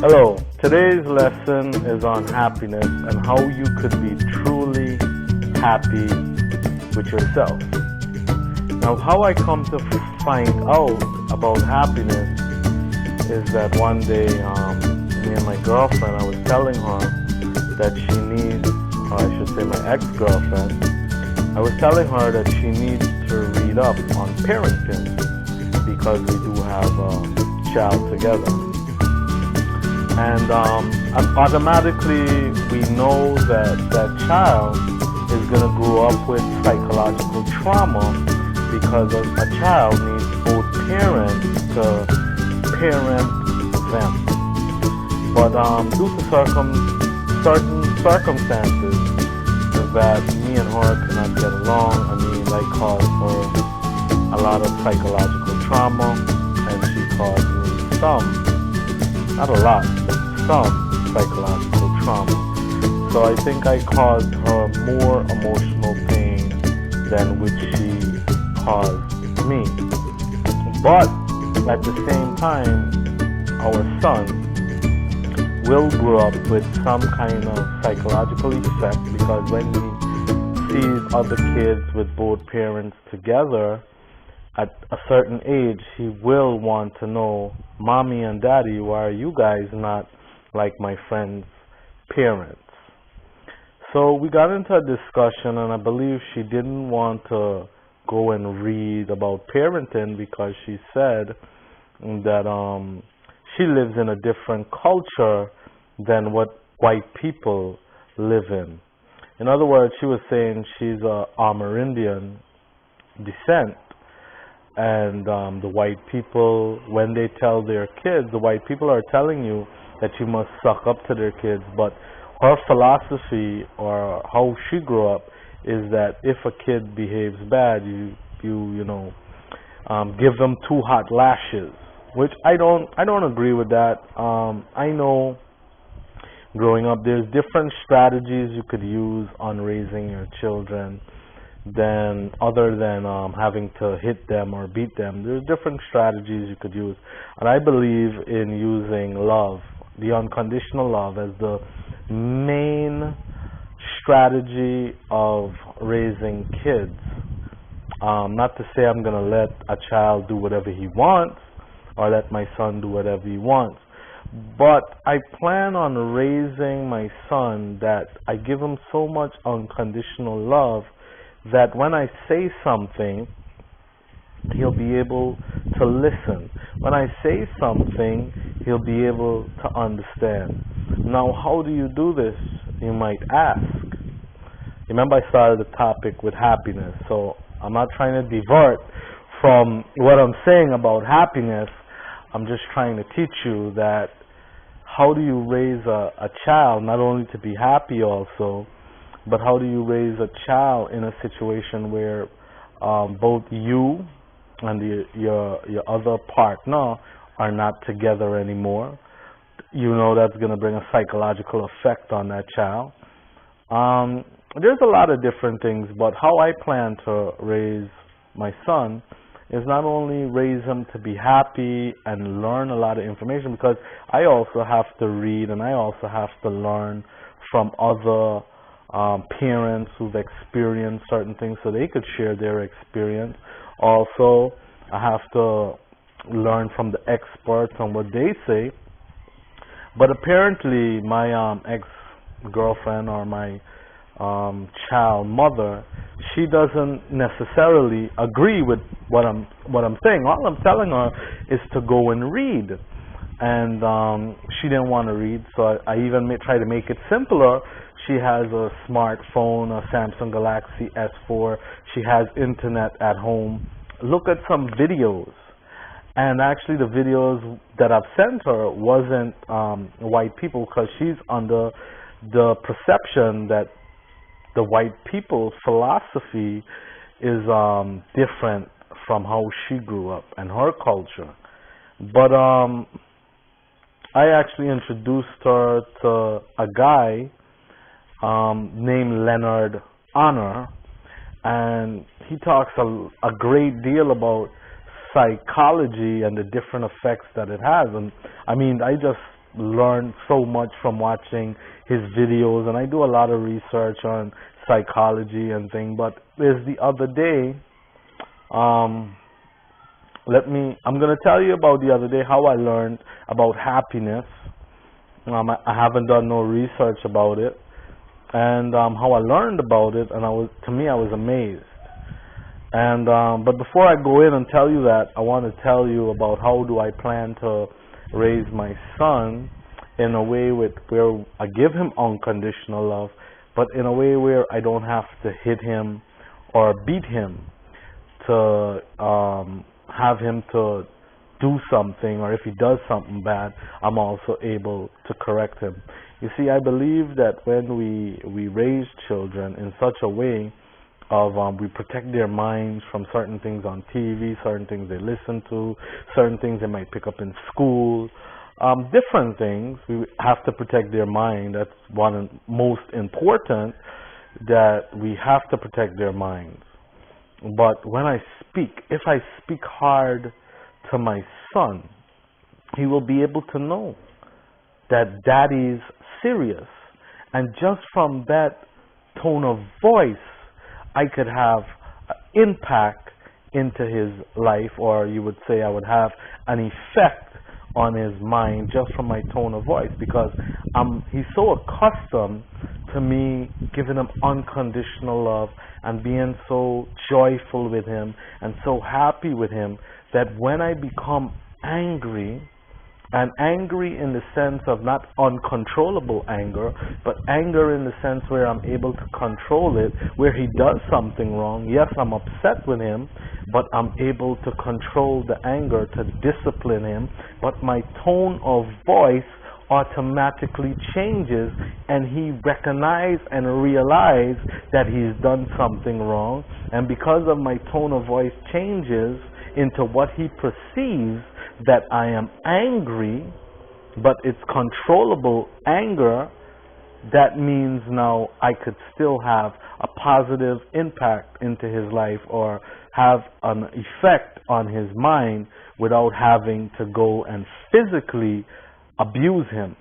Hello, today's lesson is on happiness and how you could be truly happy with yourself. Now, how I come to find out about happiness is that one day, me and my girlfriend, I was telling her that she needs, or I should say my ex-girlfriend, I was telling her that she needs to read up on parenting because we do have a child together. And automatically we know that that child is going to grow up with psychological trauma because a child needs both parents to parent them. But due to certain circumstances that me and her cannot get along, I caused her a lot of psychological trauma, and she caused me not a lot, but some psychological trauma. So I think I caused her more emotional pain than which she caused me. But at the same time, our son will grow up with some kind of psychological effect because when he sees other kids with both parents together, at a certain age, he will want to know, Mommy and Daddy, why are you guys not like my friend's parents? So we got into a discussion, and I believe she didn't want to go and read about parenting because she said that she lives in a different culture than what white people live in. In other words, she was saying she's a Amerindian descent. And the white people, when they tell their kids, the white people are telling you that you must suck up to their kids. But her philosophy, or how she grew up, is that if a kid behaves bad, you give them 2 hot lashes. Which I don't agree with that. I know growing up, there's different strategies you could use on raising your children other than having to hit them or beat them. There's different strategies you could use, and I believe in using love, the unconditional love, as the main strategy of raising kids. Not to say I'm going to let a child do whatever he wants or let my son do whatever he wants, but I plan on raising my son that I give him so much unconditional love that when I say something, he'll be able to listen. When I say something, he'll be able to understand. Now, how do you do this, you might ask? Remember, I started the topic with happiness, so I'm not trying to divert from what I'm saying about happiness. I'm just trying to teach you that how do you raise a child not only to be happy also, but how do you raise a child in a situation where both you and your other partner are not together anymore? You know that's going to bring a psychological effect on that child. There's a lot of different things, but how I plan to raise my son is not only raise him to be happy and learn a lot of information, because I also have to read and I also have to learn from other parents who've experienced certain things so they could share their experience. Also, I have to learn from the experts on what they say. But apparently, my ex-girlfriend or my child mother, she doesn't necessarily agree with what I'm saying. All I'm telling her is to go and read. And she didn't want to read, so I even try to make it simpler. She has a smartphone, a Samsung Galaxy S4. She has internet at home. Look at some videos. And actually the videos that I've sent her wasn't white people, because she's under the perception that the white people's philosophy is different from how she grew up and her culture. But I actually introduced her to a guy named Leonard Honor, and he talks a great deal about psychology and the different effects that it has. And I mean, I just learned so much from watching his videos, and I do a lot of research on psychology and things. But there's the other day, um, I'm gonna tell you about the other day how I learned about happiness. I haven't done no research about it, and how I learned about it, and I was amazed. And but before I go in and tell you that, I want to tell you about how do I plan to raise my son in a way where I give him unconditional love, but in a way where I don't have to hit him or beat him to have him to do something, or if he does something bad, I'm also able to correct him. You see, I believe that when we raise children in such a way of we protect their minds from certain things on TV, certain things they listen to, certain things they might pick up in school, different things. We have to protect their mind. That's one of the most important, that we have to protect their minds. But when I speak, if I speak hard to my son, he will be able to know that daddy's serious. And just from that tone of voice, I could have impact into his life, or you would say I would have an effect on his mind just from my tone of voice, because he's so accustomed to me giving him unconditional love and being so joyful with him and so happy with him, that when I become angry, and angry in the sense of not uncontrollable anger, but anger in the sense where I'm able to control it, where he does something wrong. Yes, I'm upset with him, but I'm able to control the anger to discipline him. But my tone of voice automatically changes, and he recognizes and realizes that he's done something wrong. And because of my tone of voice changes into what he perceives, that I am angry, but it's controllable anger, that means now I could still have a positive impact into his life, or have an effect on his mind without having to go and physically abuse him.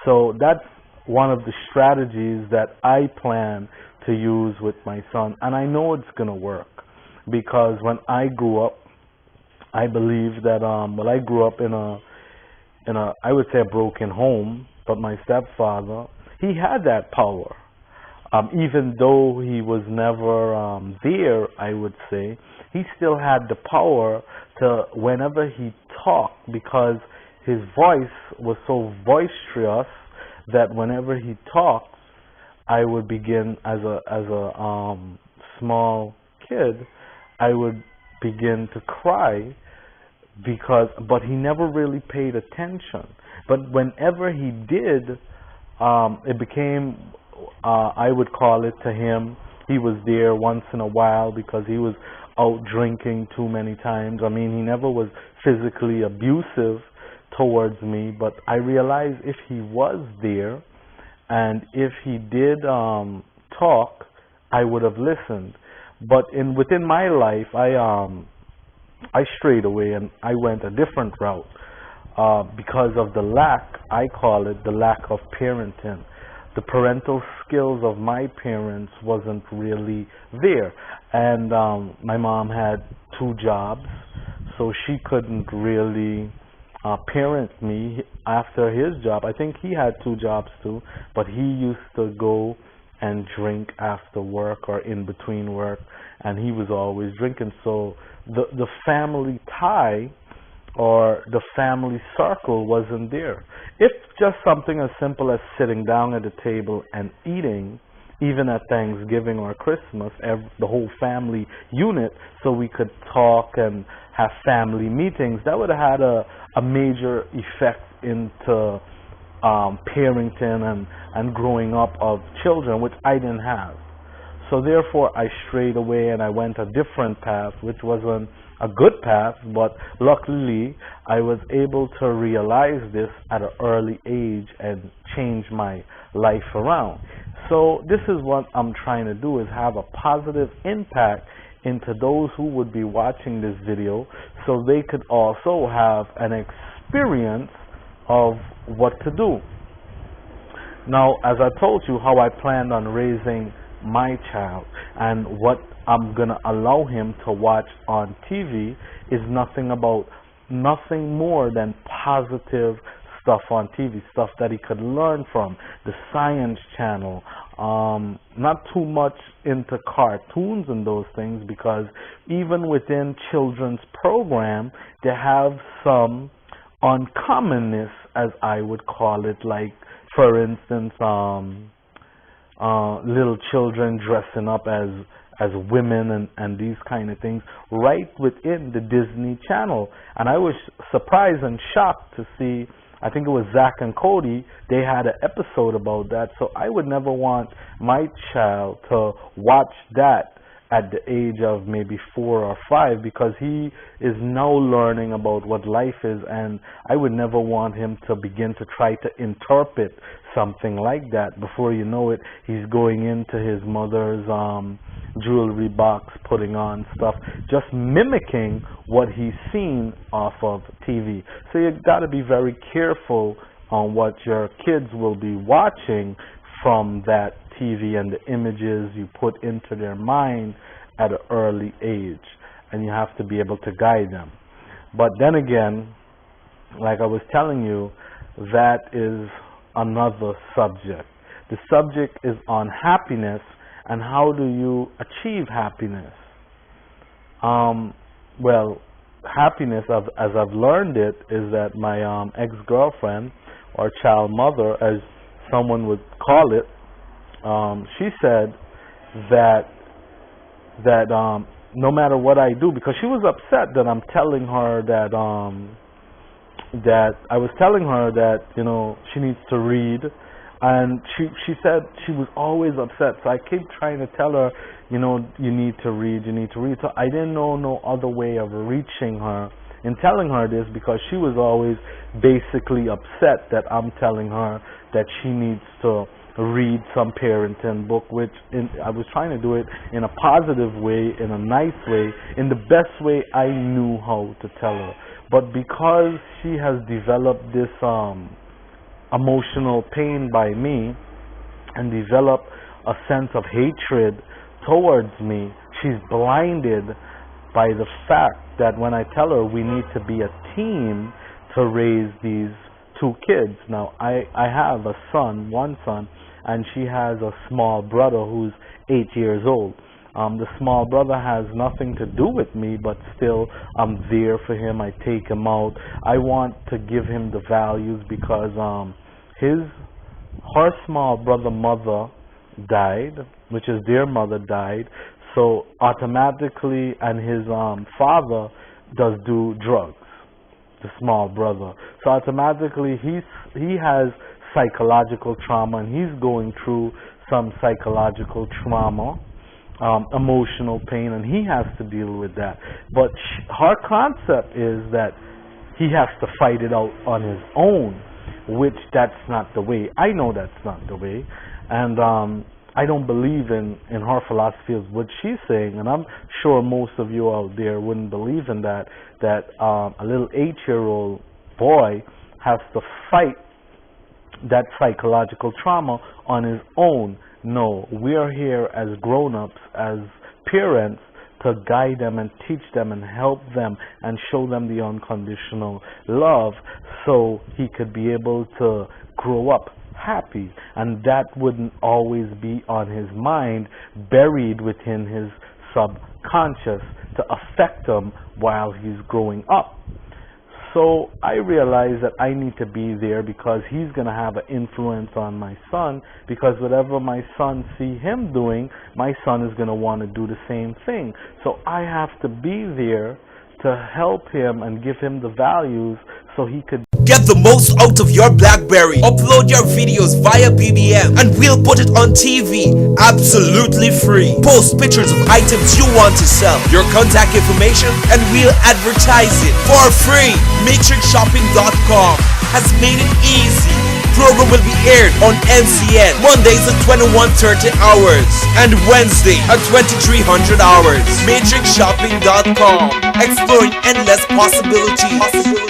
So that's one of the strategies that I plan to use with my son, and I know it's going to work, because when I grew up, I believe that I grew up in a I would say a broken home, but my stepfather, he had that power. Even though he was never there, I would say, he still had the power to, whenever he talked, because his voice was so boisterous, that whenever he talked, I would begin as a small kid, I would begin to cry, but he never really paid attention. But whenever he did, it became, I would call it to him, he was there once in a while because he was out drinking too many times. I mean, he never was physically abusive towards me, but I realized if he was there and if he did talk, I would have listened. But within my life, I strayed away and I went a different route because of the lack, I call it the lack of parenting. The parental skills of my parents wasn't really there. And my mom had 2 jobs, so she couldn't really parent me after his job. I think he had 2 jobs too, but he used to go and drink after work or in between work, and he was always drinking. So the family tie or the family circle wasn't there. If just something as simple as sitting down at the table and eating, even at Thanksgiving or Christmas, the whole family unit, so we could talk and have family meetings, that would have had a major effect into parenting and growing up of children, which I didn't have. So therefore, I strayed away and I went a different path, which wasn't a good path, but luckily I was able to realize this at an early age and change my life around. So this is what I'm trying to do, is have a positive impact into those who would be watching this video, so they could also have an experience of what to do. Now, as I told you how I planned on raising my child and what I'm going to allow him to watch on TV is nothing more than positive stuff on TV, stuff that he could learn from. The Science Channel, not too much into cartoons and those things, because even within children's program, they have some uncommonness, as I would call it, like, for instance, little children dressing up as women and these kind of things right within the Disney Channel. And I was surprised and shocked to see, I think it was Zach and Cody, they had an episode about that. So I would never want my child to watch that at the age of maybe 4 or 5, because he is now learning about what life is, and I would never want him to begin to try to interpret something like that. Before you know it, he's going into his mother's jewelry box, putting on stuff, just mimicking what he's seen off of TV. So you got to be very careful on what your kids will be watching from that TV and the images you put into their mind at an early age, and you have to be able to guide them. But then again, like I was telling you, that is another subject. The subject is on happiness and how do you achieve happiness. Well, happiness, as I've learned it, is that my ex-girlfriend, or child mother, as someone would call it, she said that no matter what I do, because she was upset that I'm telling her that I was telling her that, you know, she needs to read, and she said she was always upset. So I keep trying to tell her, you know, you need to read. So I didn't know no other way of reaching her in telling her this, because she was always basically upset that I'm telling her that she needs to read some parenting book, which I was trying to do it in a positive way, in a nice way, in the best way I knew how to tell her. But because she has developed this emotional pain by me and developed a sense of hatred towards me, she's blinded by the fact that when I tell her we need to be a team to raise these 2 kids. Now, I have a son, one son, and she has a small brother who's 8 years old. The small brother has nothing to do with me, but still I'm there for him. I take him out. I want to give him the values, because her small brother mother died, which is their mother died, so automatically, and his father does do drugs, the small brother. So automatically he has psychological trauma, and he's going through some psychological trauma, emotional pain, and he has to deal with that. But her concept is that he has to fight it out on his own, which that's not the way. I know that's not the way, and I don't believe in her philosophy of what she's saying, and I'm sure most of you out there wouldn't believe in that a little 8-year-old boy has to fight that psychological trauma on his own. No, we are here as grown-ups, as parents, to guide them and teach them and help them and show them the unconditional love, so he could be able to grow up happy, and that wouldn't always be on his mind, buried within his subconscious to affect him while he's growing up. So I realized that I need to be there, because he's going to have an influence on my son, because whatever my son see him doing, my son is going to want to do the same thing. So I have to be there to help him and give him the values so he could get the most out of your BlackBerry. Upload your videos via BBM and we'll put it on TV absolutely free. Post pictures of items you want to sell, your contact information, and we'll advertise it for free. matrixshopping.com has made it easy. Program will be aired on MCN Mondays at 21:30 hours and Wednesday at 2300 hours. matrixshopping.com, exploring endless possibilities.